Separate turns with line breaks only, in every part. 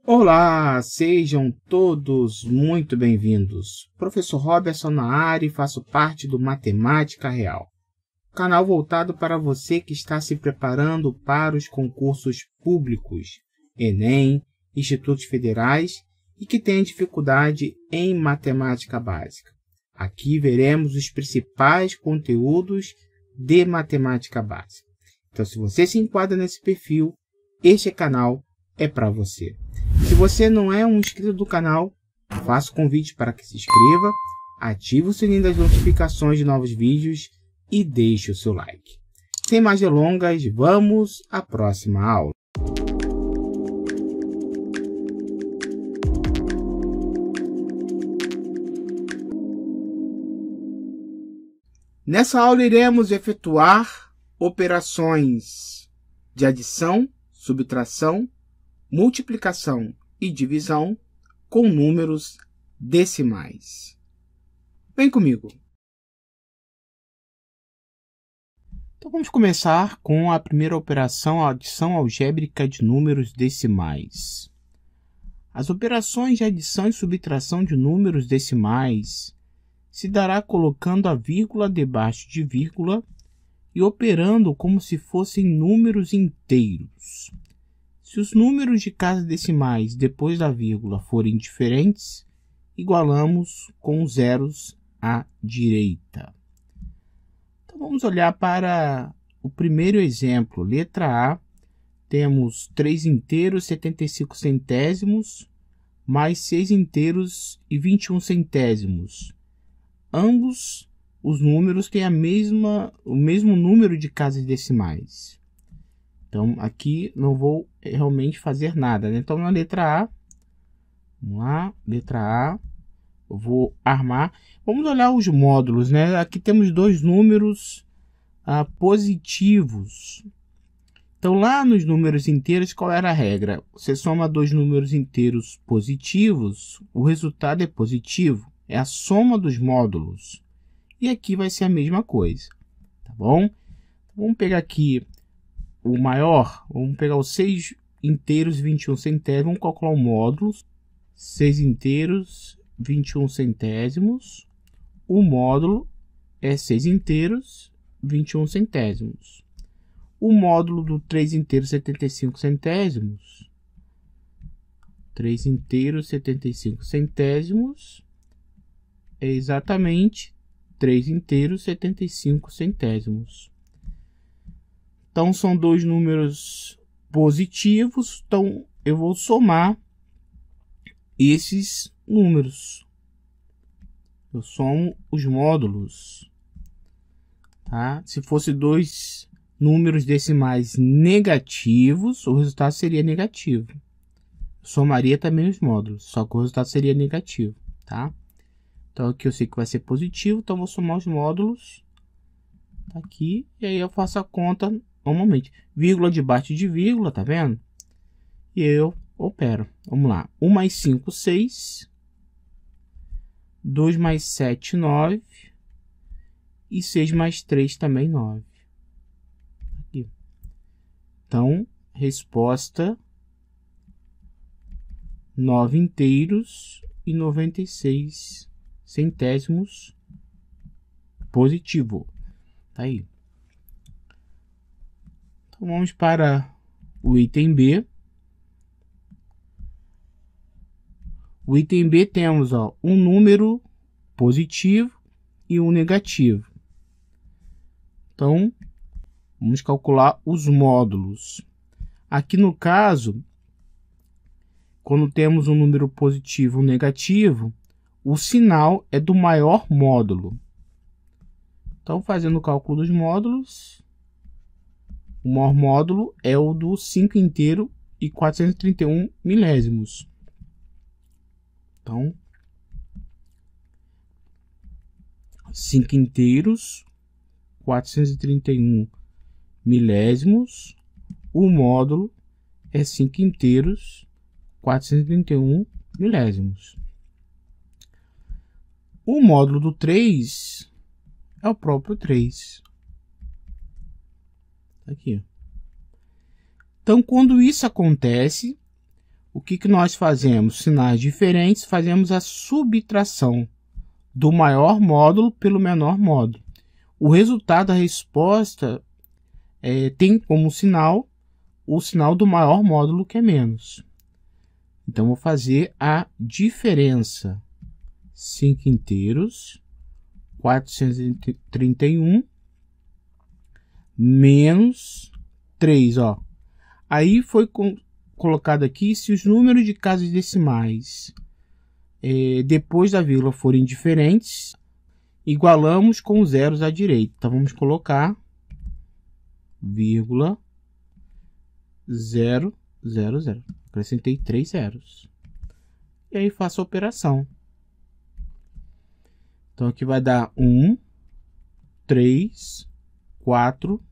Olá, sejam todos muito bem-vindos. Professor Robertson na área e faço parte do Matemática Real, canal voltado para você que está se preparando para os concursos públicos, Enem, institutos federais e que tem dificuldade em matemática básica. Aqui veremos os principais conteúdos de matemática básica. Então, se você se enquadra nesse perfil, este canal é para você. Se você não é um inscrito do canal, faço convite para que se inscreva, ative o sininho das notificações de novos vídeos e deixe o seu like. Sem mais delongas, vamos à próxima aula. Nessa aula iremos efetuar operações de adição, subtração, multiplicação e divisão com números decimais. Vem comigo! Então vamos começar com a primeira operação, a adição algébrica de números decimais. As operações de adição e subtração de números decimais se dará colocando a vírgula debaixo de vírgula e operando como se fossem números inteiros. Se os números de casas decimais depois da vírgula forem diferentes, igualamos com zeros à direita. Então vamos olhar para o primeiro exemplo. Letra A, temos 3 inteiros 75 centésimos mais 6 inteiros e 21 centésimos. Ambos os números têm o mesmo número de casas decimais. Então, aqui não vou realmente fazer nada, né? Então, na letra A, vamos lá, letra A, eu vou armar. Vamos olhar os módulos, né? Aqui temos dois números positivos. Então, lá nos números inteiros, qual era a regra? Você soma dois números inteiros positivos, o resultado é positivo. É a soma dos módulos. E aqui vai ser a mesma coisa, tá bom? Vamos pegar aqui o maior, vamos pegar os 6 inteiros e 21 centésimos, vamos calcular o módulo, 6 inteiros, 21 centésimos, o módulo é 6 inteiros, 21 centésimos. O módulo do 3 inteiros, 75 centésimos, 3 inteiros, 75 centésimos, é exatamente 3 inteiros, 75 centésimos. Então, são dois números positivos, então eu vou somar esses números. Eu somo os módulos, tá? Se fosse dois números decimais negativos, o resultado seria negativo. Eu somaria também os módulos, só que o resultado seria negativo, tá? Então, aqui eu sei que vai ser positivo, então vou somar os módulos aqui, e aí eu faço a conta normalmente. Vírgula debaixo de vírgula, tá vendo? E eu opero. Vamos lá. 1 mais 5, 6. 2 mais 7, 9. E 6 mais 3 também 9. Aqui. Então, resposta 9 inteiros e 96 centésimos positivo. Tá aí. Então, vamos para o item B. O item B temos um número positivo e um negativo. Então, vamos calcular os módulos. Aqui no caso, quando temos um número positivo e um negativo, o sinal é do maior módulo. Então, fazendo o cálculo dos módulos, o maior módulo é o do 5 inteiro e 431 milésimos. Então, 5 inteiros, 431 milésimos. O módulo é 5 inteiros, 431 milésimos. O módulo do 3 é o próprio 3. Aqui. Então, quando isso acontece, o que nós fazemos? Sinais diferentes, fazemos a subtração do maior módulo pelo menor módulo. O resultado da resposta tem como sinal o sinal do maior módulo, que é menos. Então, vou fazer a diferença. 5 inteiros, 431, menos 3. Ó. Aí foi colocado aqui se os números de casas decimais depois da vírgula forem diferentes, igualamos com os zeros à direita. Então, vamos colocar vírgula 0, 0, 0. Acrescentei 3 zeros. E aí faço a operação. Então, aqui vai dar 1, 3, 4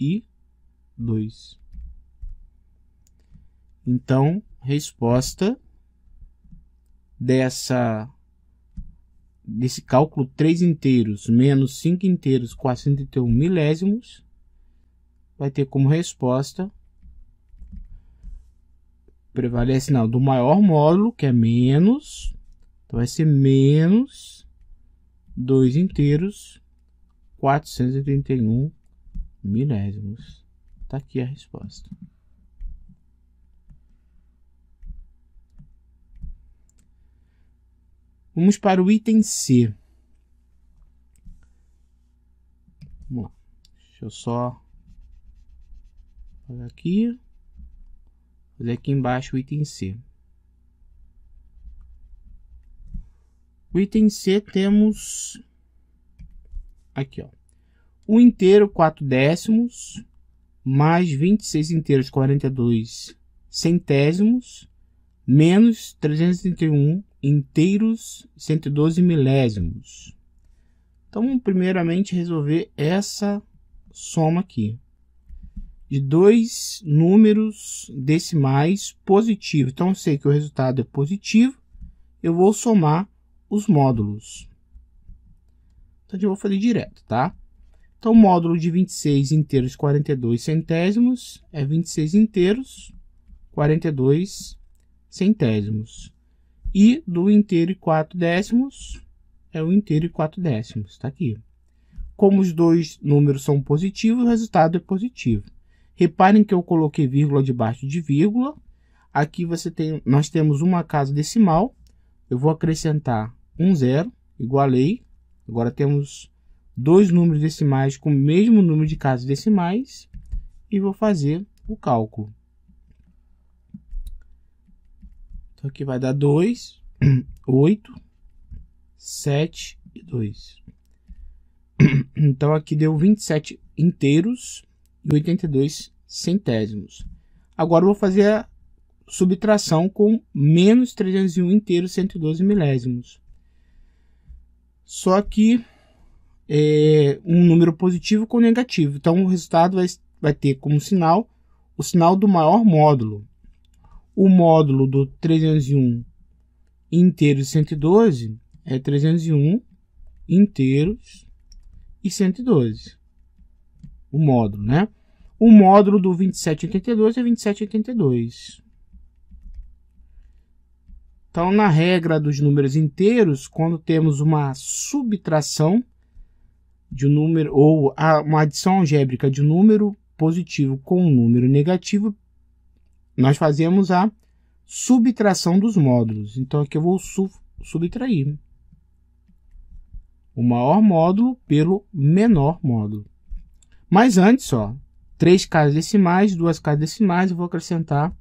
e 2. Então, resposta desse cálculo 3 inteiros menos 5 inteiros 401 milésimos vai ter como resposta, prevalece sinal do maior módulo, que é menos, então vai ser menos 2 inteiros 431 milésimos. Está aqui a resposta. Vamos para o item C. Vamos lá. Deixa eu só fazer aqui. Fazer aqui embaixo o item C. O item C temos aqui, ó. 1 inteiro 4 décimos mais 26 inteiros 42 centésimos menos 331 inteiros 112 milésimos. Então, vamos primeiramente resolver essa soma aqui de dois números decimais positivos. Então, eu sei que o resultado é positivo, eu vou somar os módulos. Então, eu vou fazer direto, tá? Então, o módulo de 26 inteiros 42 centésimos é 26 inteiros 42 centésimos. E do inteiro e 4 décimos é o inteiro e 4 décimos. Está aqui. Como os dois números são positivos, o resultado é positivo. Reparem que eu coloquei vírgula debaixo de vírgula. Aqui nós temos uma casa decimal. Eu vou acrescentar um zero, igualei. Agora temos dois números decimais com o mesmo número de casas decimais. E vou fazer o cálculo. Então, aqui vai dar 2, 8, 7 e 2. Então, aqui deu 27 inteiros e 82 centésimos. Agora, eu vou fazer a subtração com menos 301 inteiros 112 milésimos. Só que um número positivo com negativo. Então, o resultado vai ter como sinal o sinal do maior módulo. O módulo do 301 inteiros e 112 é 301 inteiros e 112. O módulo, né? O módulo do 2782 é 2782. Então, na regra dos números inteiros, quando temos uma subtração de um número, ou uma adição algébrica de um número positivo com um número negativo, nós fazemos a subtração dos módulos. Então, aqui eu vou subtrair o maior módulo pelo menor módulo. Mas antes, ó, 3 casas decimais, 2 casas decimais, eu vou acrescentar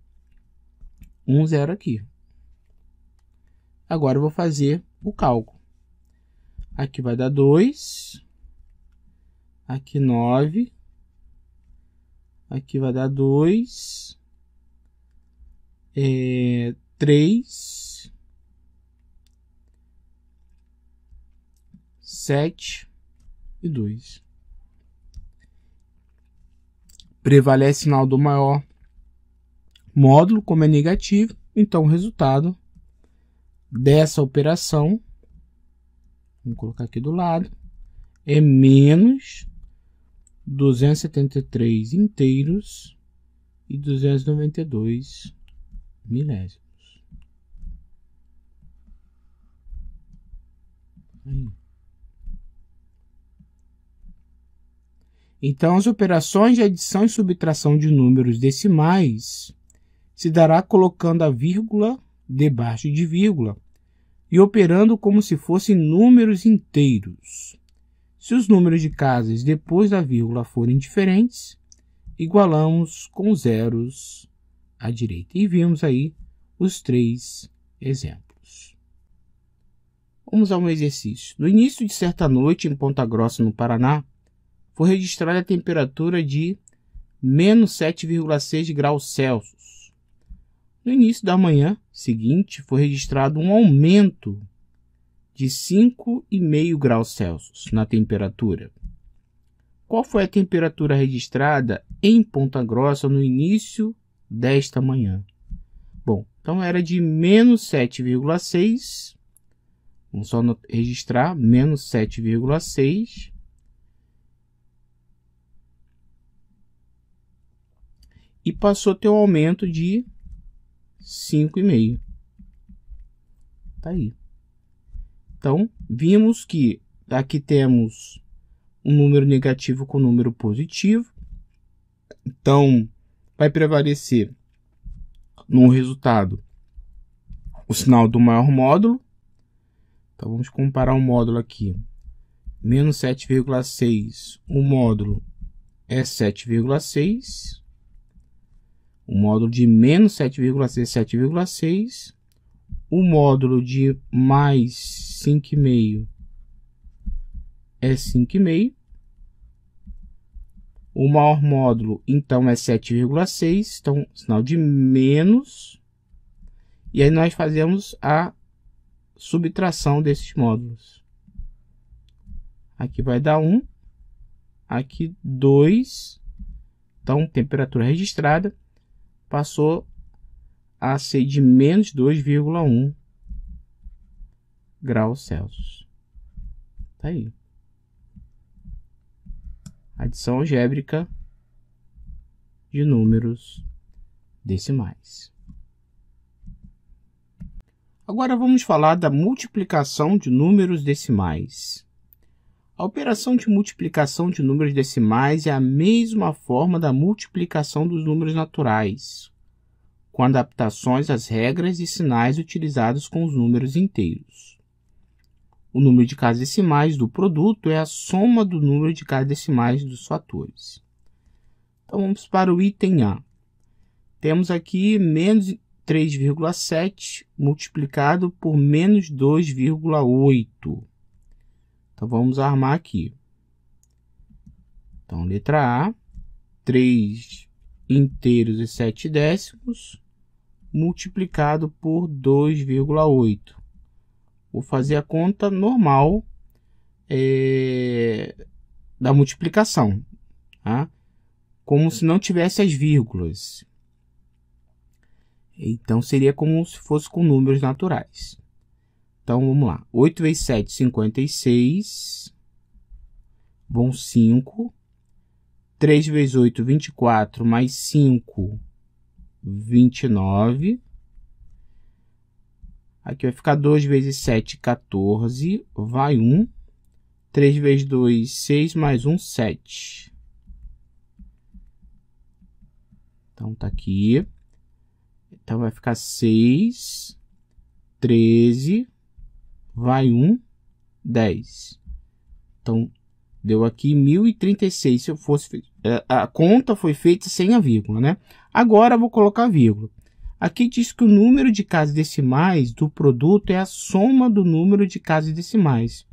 um zero aqui. Agora eu vou fazer o cálculo. Aqui vai dar 2, aqui 9, aqui vai dar 2, 3, 7 e 2. Prevalece o sinal do maior módulo, como é negativo, então o resultado dessa operação, vamos colocar aqui do lado, é menos 273 inteiros e 292 milésimos. Aí. Então, as operações de adição e subtração de números decimais se dará colocando a vírgula debaixo de vírgula e operando como se fossem números inteiros. Se os números de casas depois da vírgula forem diferentes, igualamos com zeros à direita. E vimos aí os 3 exemplos. Vamos a um exercício. No início de certa noite, em Ponta Grossa, no Paraná, foi registrada a temperatura de menos 7,6 graus Celsius. No início da manhã seguinte, foi registrado um aumento de 5,5 graus Celsius na temperatura. Qual foi a temperatura registrada em Ponta Grossa no início desta manhã? Bom, então era de menos 7,6. Vamos só registrar menos 7,6. E passou a ter um aumento de 5,5. Tá aí. Então, vimos que aqui temos um número negativo com número positivo. Então, vai prevalecer no resultado o sinal do maior módulo. Então, vamos comparar um módulo aqui. Menos 7,6. O módulo é 7,6. O módulo de menos 7,6 é 7,6. O módulo de mais 5,5 é 5,5. O maior módulo, então, é 7,6. Então, sinal de menos. E aí nós fazemos a subtração desses módulos. Aqui vai dar 1. Aqui 2. Então, temperatura registrada passou a ser de menos 2,1 graus Celsius. Tá aí. Adição algébrica de números decimais. Agora vamos falar da multiplicação de números decimais. A operação de multiplicação de números decimais é a mesma forma da multiplicação dos números naturais, com adaptações às regras e sinais utilizados com os números inteiros. O número de casas decimais do produto é a soma do número de casas decimais dos fatores. Então vamos para o item A. Temos aqui menos 3,7 multiplicado por menos 2,8. Então vamos armar aqui. Então letra A, 3 inteiros e 7 décimos multiplicado por 2,8. Vou fazer a conta normal da multiplicação, tá? Como se não tivesse as vírgulas. Então, seria como se fosse com números naturais. Então, vamos lá. 8 vezes 7, 56. Vão 5. 3 vezes 8, 24. Mais 5, 29. Aqui vai ficar 2 vezes 7, 14. Vai 1. 3 vezes 2, 6. Mais 1, 7. Então, tá aqui. Então, vai ficar 6. 13. Vai 1. 10. Então, deu aqui 1036. Se eu fosse... A conta foi feita sem a vírgula, né? Agora, eu vou colocar a vírgula. Aqui diz que o número de casas decimais do produto é a soma do número de casas decimais.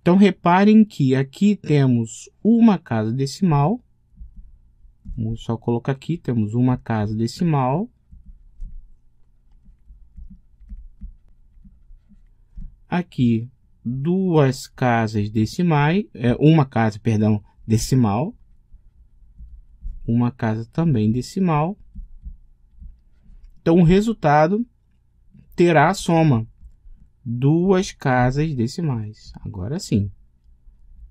Então, reparem que aqui temos uma casa decimal. Vou só colocar aqui, temos uma casa decimal. Aqui, duas casas decimais, uma casa, perdão, decimal. Uma casa também decimal. Então, o resultado terá a soma. Duas casas decimais. Agora sim.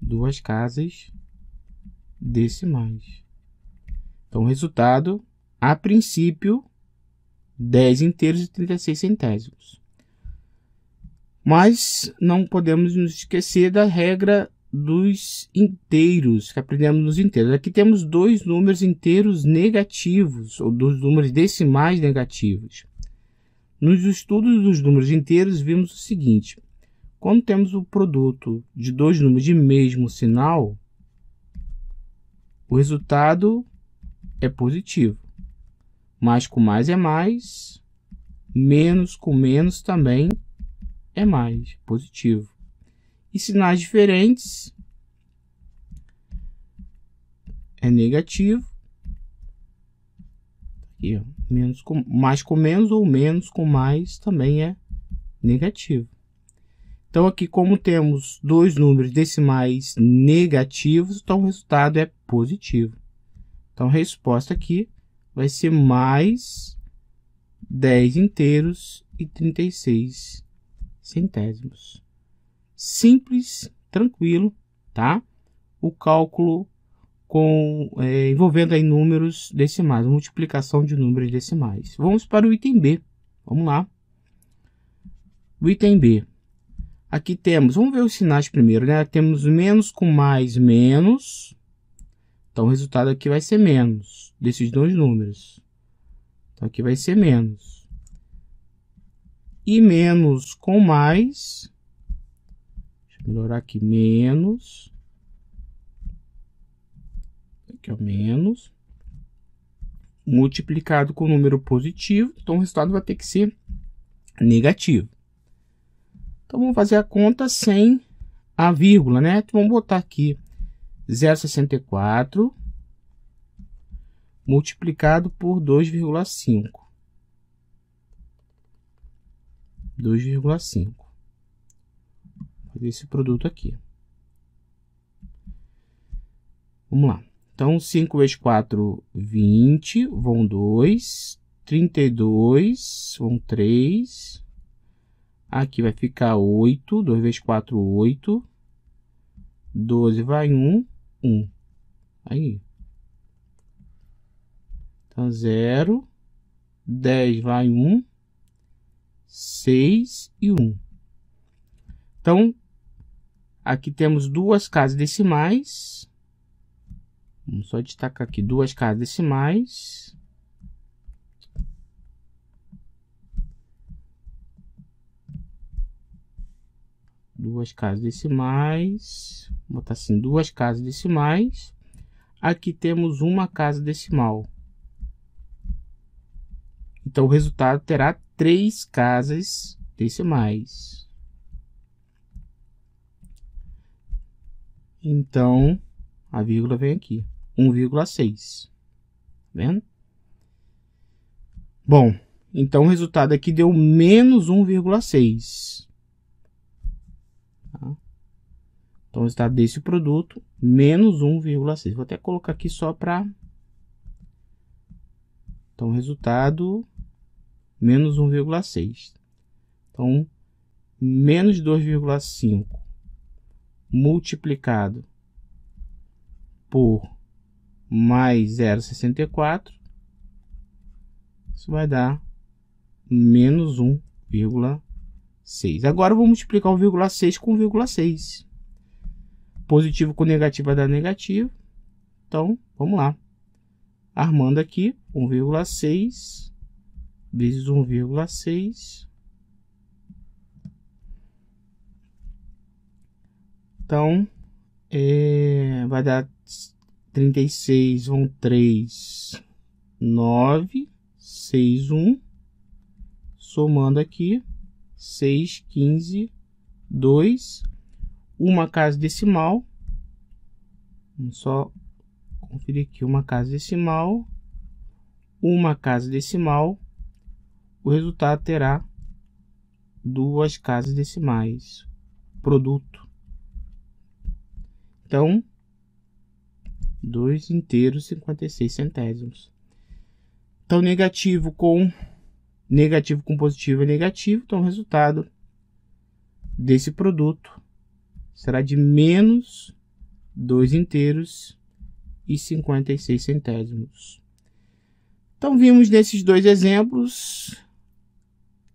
Duas casas decimais. Então, o resultado, a princípio, 10 inteiros e 36 centésimos. Mas não podemos nos esquecer da regra dos inteiros, que aprendemos nos inteiros. Aqui temos dois números inteiros negativos, ou dos números decimais negativos. Nos estudos dos números inteiros, vimos o seguinte: quando temos o produto de dois números de mesmo sinal, o resultado é positivo. Mais com mais é mais, menos com menos também é mais, positivo. E sinais diferentes é negativo. Aqui, ó, mais com menos ou menos com mais também é negativo. Então aqui, como temos dois números decimais negativos, então o resultado é positivo. Então a resposta aqui vai ser mais 10 inteiros e 36 centésimos. Simples, tranquilo, tá? O cálculo envolvendo aí números decimais, multiplicação de números decimais. Vamos para o item B. Vamos lá. O item B. Aqui temos, vamos ver os sinais primeiro, né? Temos menos com mais, menos. Então o resultado aqui vai ser menos desses dois números. Então aqui vai ser menos. E menos com mais. Deixa eu melhorar aqui, menos. Aqui é o menos. Multiplicado com o número positivo. Então o resultado vai ter que ser negativo. Então vamos fazer a conta sem a vírgula, né? Então, vamos botar aqui 0,64 multiplicado por 2,5. 2,5. Fazer esse produto aqui. Vamos lá. Então, 5 vezes 4, 20, vão 2. 32, vão 3. Aqui vai ficar 8. 2 vezes 4, 8. 12 vai 1, 1. Aí. Então, 0. 10 vai 1. 6 e 1. Então, aqui temos duas casas decimais. Vamos só destacar aqui duas casas decimais. Duas casas decimais. Vou botar assim, duas casas decimais. Aqui temos uma casa decimal. Então, o resultado terá 3 casas decimais. Então, a vírgula vem aqui. 1,6. Tá vendo? Bom, então o resultado aqui deu menos 1,6. Tá? Então, o resultado desse produto, menos 1,6. Vou até colocar aqui só para... Então, o resultado, menos 1,6. Então, menos 2,5 multiplicado por mais 0,64, isso vai dar menos 1,6. Agora, eu vou multiplicar o 1,6 com 1,6. Positivo com negativo vai dar negativo. Então, vamos lá. Armando aqui, 1,6 vezes 1,6. Então, vai dar 36, vão 3, 9, 6, 1. Somando aqui, 6, 15, 2. Uma casa decimal. Vamos só conferir aqui, uma casa decimal. Uma casa decimal. O resultado terá duas casas decimais. Produto. Então, 2 inteiros 56 centésimos. Então, negativo com positivo é negativo. Então, o resultado desse produto será de menos 2 inteiros e 56 centésimos. Então, vimos nesses dois exemplos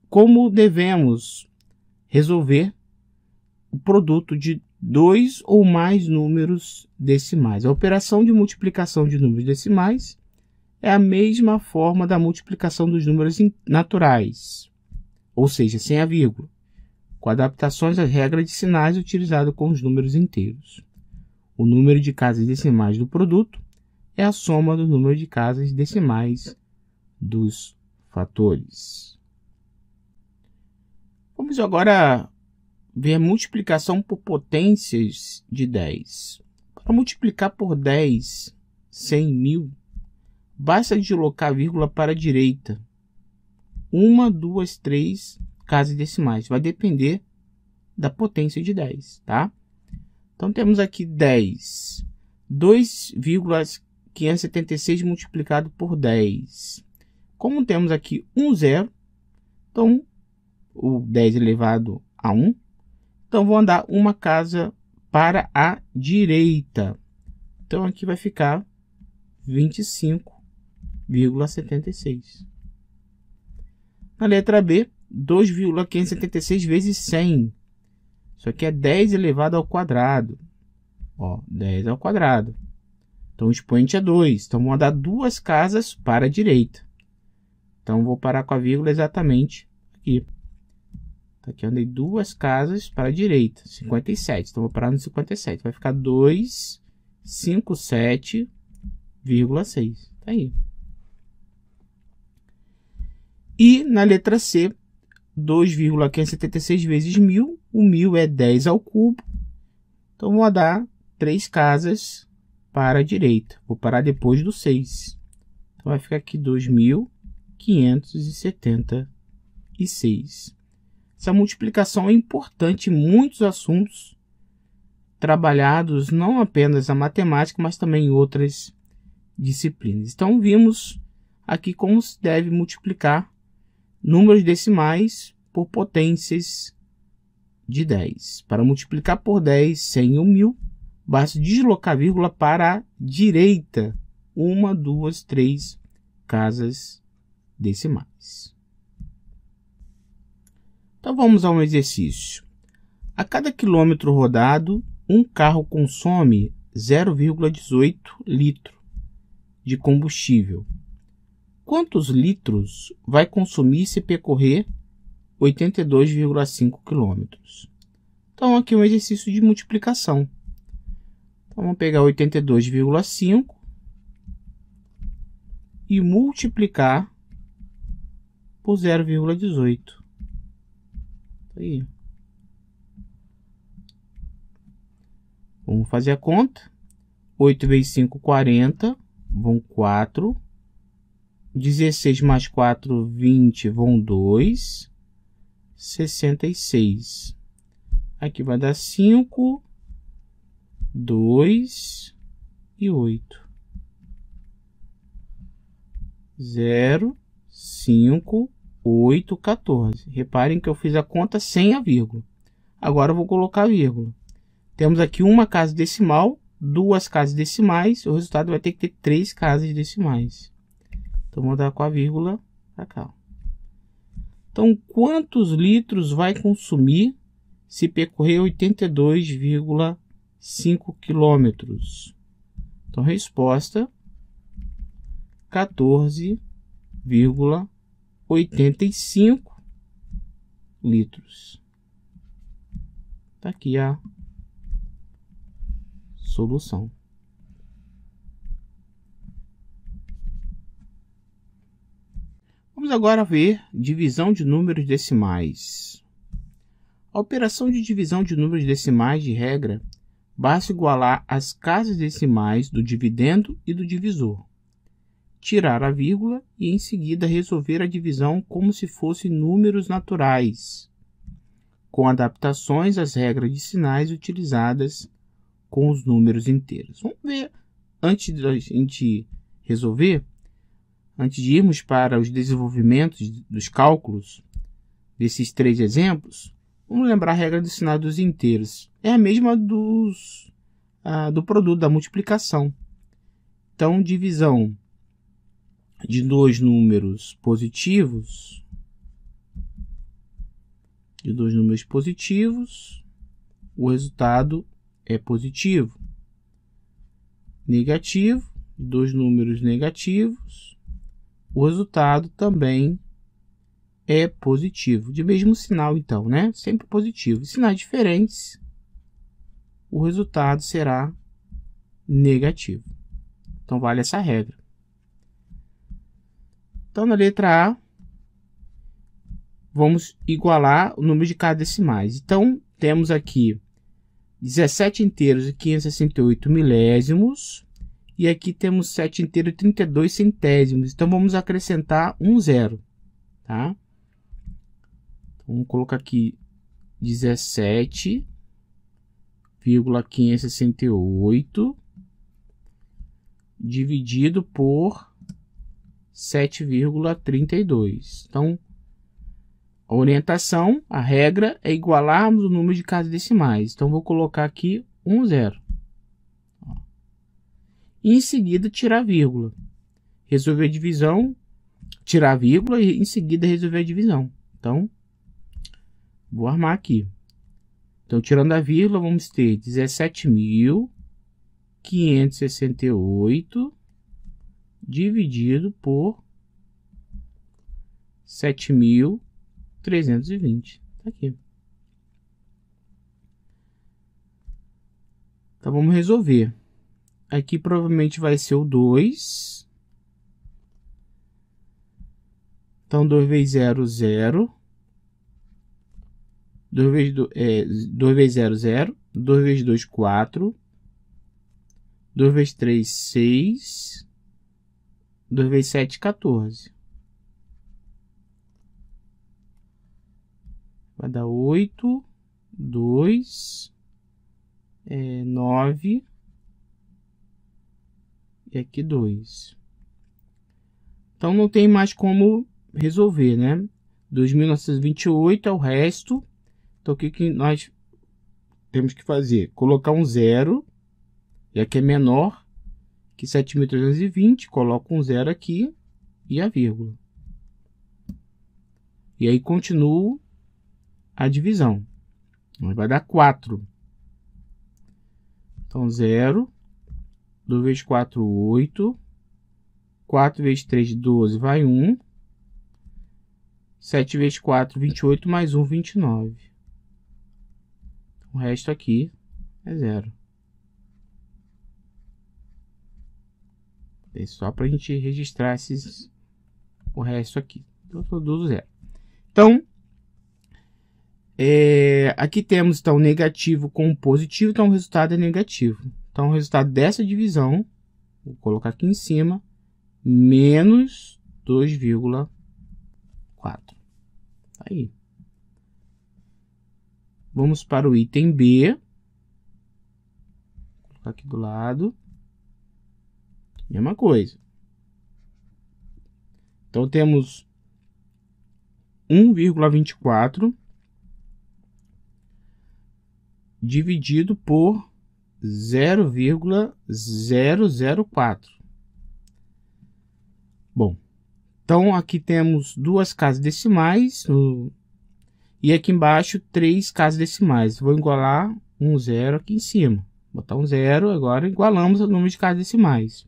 como devemos resolver o produto de dois ou mais números decimais. A operação de multiplicação de números decimais é a mesma forma da multiplicação dos números naturais, ou seja, sem a vírgula, com adaptações às regras de sinais utilizadas com os números inteiros. O número de casas decimais do produto é a soma do número de casas decimais dos fatores. Vamos agora ver a multiplicação por potências de 10. Para multiplicar por 10 100 mil, basta deslocar a vírgula para a direita. 1, 2, 3 casas decimais. Vai depender da potência de 10, tá? Então, temos aqui 10. 2,576 multiplicado por 10. Como temos aqui um zero, então, o 10 elevado a 1. Então, vou andar uma casa para a direita. Então, aqui vai ficar 25,76. Na letra B, 2,576 vezes 100. Isso aqui é 10 elevado ao quadrado. Ó, 10 ao quadrado. Então, o expoente é 2. Então, vou andar duas casas para a direita. Então, vou parar com a vírgula exatamente aqui. Aqui eu andei duas casas para a direita. 57. Então, vou parar no 57. Vai ficar 257,6. Tá aí. E na letra C, 2,576 vezes 1000. O 1000 é 10 ao cubo. Então, vou andar três casas para a direita. Vou parar depois do 6. Então, vai ficar aqui 2.576. Essa multiplicação é importante em muitos assuntos trabalhados, não apenas na matemática, mas também em outras disciplinas. Então, vimos aqui como se deve multiplicar números decimais por potências de 10. Para multiplicar por 10, 100 ou 1000, basta deslocar a vírgula para a direita. 1, 2, 3 casas decimais. Então, vamos a um exercício. A cada quilômetro rodado, um carro consome 0,18 litro de combustível. Quantos litros vai consumir se percorrer 82,5 quilômetros? Então, aqui é um exercício de multiplicação. Então, vamos pegar 82,5 e multiplicar por 0,18. Aí. Vamos fazer a conta. 8 vezes 5, 40. Vão 4. 16 mais 4, 20. Vão 2. 66. Aqui vai dar 5, 2 e 8. 0, 5, 8, 14. Reparem que eu fiz a conta sem a vírgula. Agora eu vou colocar a vírgula. Temos aqui uma casa decimal, duas casas decimais. O resultado vai ter que ter 3 casas decimais. Então, vou dar com a vírgula para cá. Então, quantos litros vai consumir se percorrer 82,5 quilômetros? Então, resposta: 14,85 litros. Está aqui a solução. Vamos agora ver divisão de números decimais. A operação de divisão de números decimais, de regra, basta igualar as casas decimais do dividendo e do divisor, tirar a vírgula e em seguida resolver a divisão como se fossem números naturais, com adaptações às regras de sinais utilizadas com os números inteiros. Vamos ver, antes de a gente resolver, antes de irmos para os desenvolvimentos dos cálculos desses 3 exemplos, vamos lembrar a regra do sinal dos inteiros. É a mesma do produto, da multiplicação. Então, divisão de dois números positivos, o resultado é positivo. Negativo, de dois números negativos, o resultado também é positivo. De mesmo sinal, então, né? Sempre positivo. Sinais diferentes, o resultado será negativo. Então, vale essa regra. Então, na letra A, vamos igualar o número de casas decimais. Então, temos aqui 17 inteiros e 568 milésimos. E aqui temos 7 inteiros e 32 centésimos. Então, vamos acrescentar um zero. Tá? Vamos colocar aqui 17,568 dividido por 7,32. Então, a orientação, a regra é igualarmos o número de casas decimais. Então, vou colocar aqui um zero. E em seguida, tirar a vírgula. Resolver a divisão, tirar a vírgula e em seguida resolver a divisão. Então, vou armar aqui. Então, tirando a vírgula, vamos ter 17.568 dividido por 7.320. Tá aqui. Então, vamos resolver. Aqui provavelmente vai ser o 2. Então, 2 vezes 0, 0. 2 vezes 0, 0. 2 vezes 2, 4. 2 vezes 3, 6. 2 vezes 7, 14. Vai dar 8, 2, 9. E aqui 2. Então, não tem mais como resolver, né? 2.928 é o resto. Então, o que nós temos que fazer? Colocar um zero, já que é menor que 7.320, coloco um zero aqui e a vírgula. E aí, continuo a divisão. Vai dar 4. Então, 0. 2 vezes 4, 8. 4 vezes 3, 12, vai 1. 7 vezes 4, 28, mais 1, 29. O resto aqui é 0. É só para a gente registrar o resto aqui. Então, eu produzo 0. Então, aqui temos então negativo com positivo, então o resultado é negativo. Então, o resultado dessa divisão, vou colocar aqui em cima, menos 2,4. Tá aí. Vamos para o item B. Vou colocar aqui do lado. Mesma coisa. Então, temos 1,24 dividido por 0,004. Bom, então aqui temos duas casas decimais e aqui embaixo 3 casas decimais. Vou igualar um zero aqui em cima. Botar um zero, agora igualamos o número de casas decimais,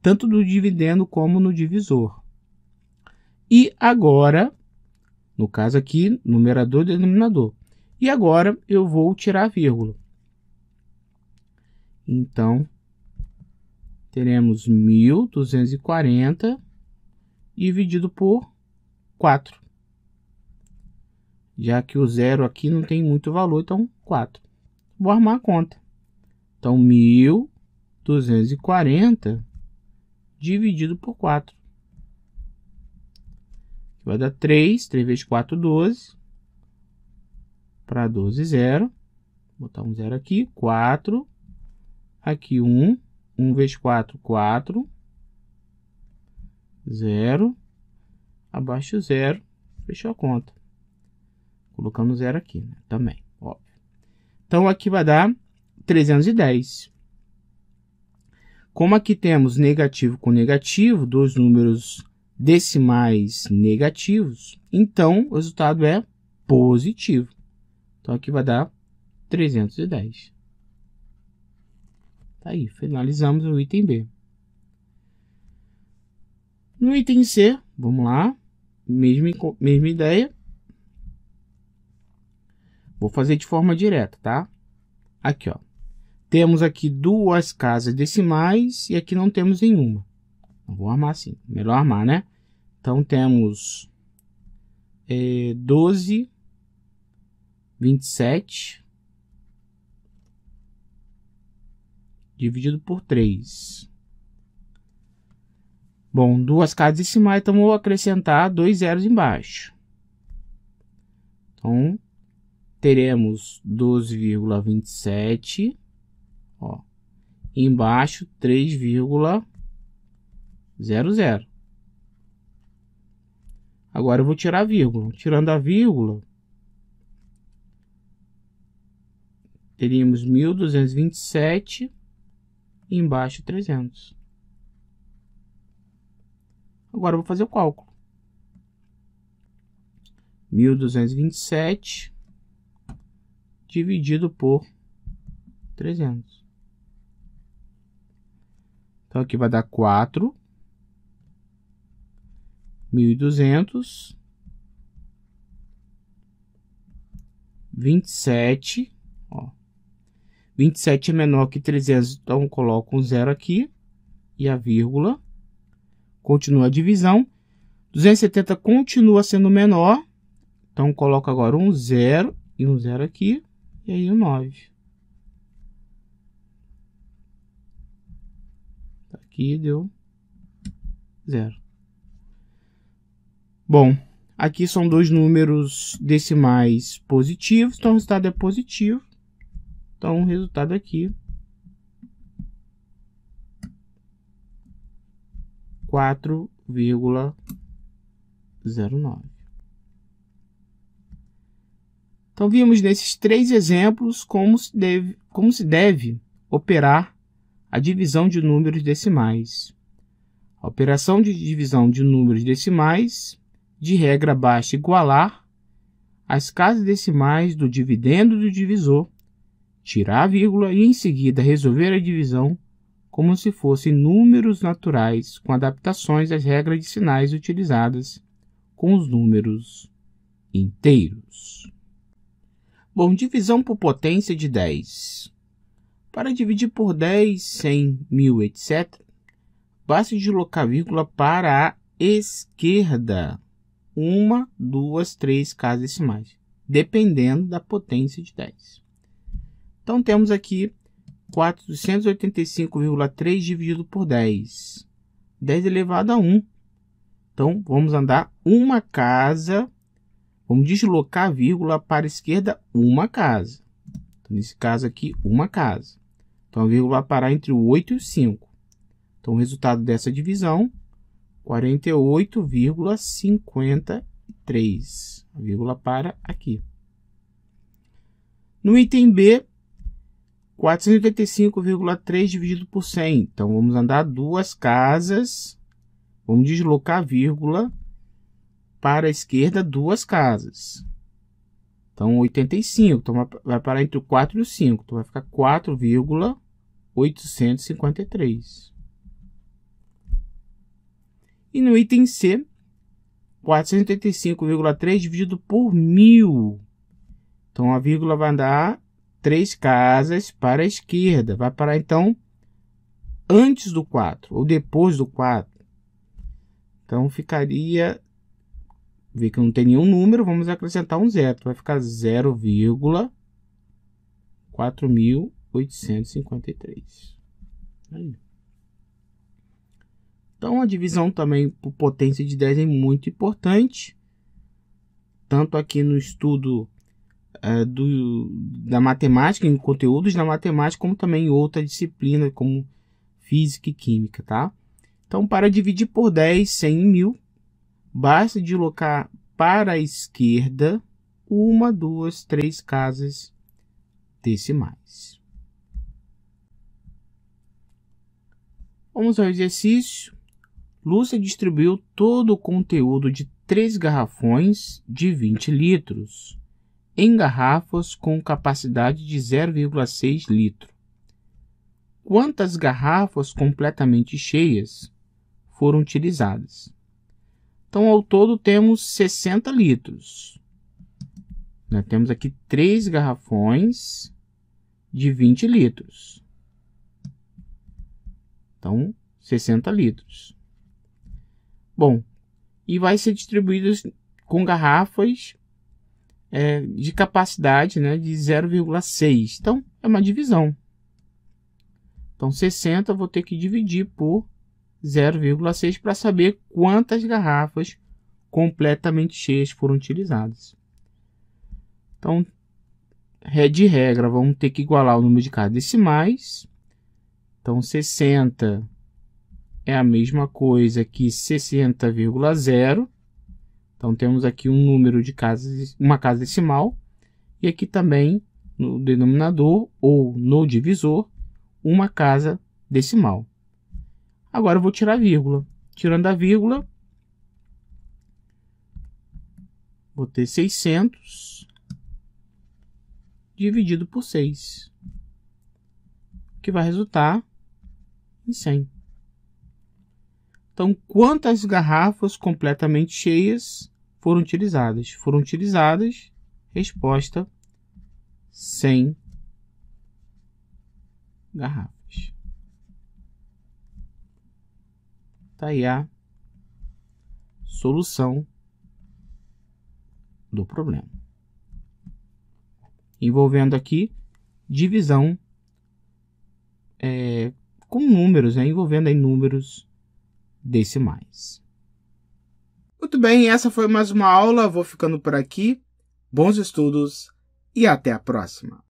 tanto no dividendo como no divisor. E agora, no caso aqui, numerador e denominador. E agora eu vou tirar a vírgula. Então, teremos 1.240 dividido por 4. Já que o zero aqui não tem muito valor, então 4. Vou armar a conta. Então, 1.240 dividido por 4. Vai dar 3. 3 vezes 4, 12. Para 12, 0. Vou botar um 0 aqui. 4. Aqui 1. 1 vezes 4, 4. 0. Abaixo 0. Fechou a conta. Colocando 0 aqui, né? Também, óbvio. Então, aqui vai dar 310. Como aqui temos negativo com negativo, dois números decimais negativos, então o resultado é positivo. Então aqui vai dar 310. Tá aí, finalizamos o item B. No item C, vamos lá, mesma ideia. Vou fazer de forma direta, tá? Aqui, ó. Temos aqui duas casas decimais e aqui não temos nenhuma. Vou armar assim, melhor armar, né? Então temos 12, 27 dividido por 3. Bom, duas casas decimais, então vou acrescentar 2 zeros embaixo. Então, teremos 12,27, ó, embaixo 3,00. Agora eu vou tirar a vírgula. Tirando a vírgula, teríamos 1.227 e embaixo 300. Agora eu vou fazer o cálculo. 1.227 dividido por 300. Então aqui vai dar 4.200, 27, ó. 27 é menor que 300, então eu coloco um zero aqui e a vírgula. Continua a divisão. 270 continua sendo menor, então coloco agora um zero e um zero aqui, e aí um 9. Aqui deu 0. Bom, aqui são dois números decimais positivos, então o resultado é positivo. Então o resultado aqui 4,09. Então vimos nesses três exemplos como se deve operar a divisão de números decimais. A operação de divisão de números decimais, de regra, basta igualar as casas decimais do dividendo do divisor, tirar a vírgula e em seguida resolver a divisão como se fossem números naturais, com adaptações às regras de sinais utilizadas com os números inteiros. Bom, divisão por potência de 10. Para dividir por 10, 100, 1000, etc., basta deslocar a vírgula para a esquerda. 1, 2, 3 casas decimais, dependendo da potência de 10. Então, temos aqui 485,3 dividido por 10. 10 elevado a 1. Então, vamos andar uma casa. Vamos deslocar a vírgula para a esquerda uma casa. Então, nesse caso aqui, uma casa. Então, a vírgula vai parar entre o 8 e o 5. Então, o resultado dessa divisão, 48,53. A vírgula para aqui. No item B, 485,3 dividido por 100. Então, vamos andar duas casas. Vamos deslocar a vírgula para a esquerda duas casas. Então, 85. Então, vai parar entre o 4 e o 5. Então, vai ficar 4,853. E no item C, 485,3 dividido por 1000. Então, a vírgula vai andar 3 casas para a esquerda. Vai parar, então, antes do 4 ou depois do 4. Então, ficaria... Vê que não tem nenhum número, vamos acrescentar um zero. Vai ficar 0,4853. Aí. Então, a divisão também por potência de 10 é muito importante. Tanto aqui no estudo da matemática, em conteúdos da matemática, como também em outra disciplina, como física e química, tá? Então, para dividir por 10, 100 e 1000, basta deslocar para a esquerda 1, 2, 3 casas decimais. Vamos ao exercício. Lúcia distribuiu todo o conteúdo de 3 garrafões de 20 litros em garrafas com capacidade de 0,6 litro. Quantas garrafas completamente cheias foram utilizadas? Então, ao todo, temos 60 litros. Nós temos aqui 3 garrafões de 20 litros. Então, 60 litros. Bom, e vai ser distribuído com garrafas de capacidade, né, de 0,6. Então, é uma divisão. Então, 60 eu vou ter que dividir por 0,6 para saber quantas garrafas completamente cheias foram utilizadas. Então, de regra, vamos ter que igualar o número de casas decimais. Então, 60 é a mesma coisa que 60,0. Então, temos aqui um número de casas, uma casa decimal. E aqui também, no denominador ou no divisor, uma casa decimal. Agora eu vou tirar a vírgula. Tirando a vírgula, vou ter 600 dividido por 6, que vai resultar em 100. Então, quantas garrafas completamente cheias foram utilizadas? Foram utilizadas, resposta, 100 garrafas. Está aí a solução do problema. Envolvendo aqui divisão com números, né? Envolvendo aí números decimais. Muito bem, essa foi mais uma aula. Vou ficando por aqui. Bons estudos e até a próxima.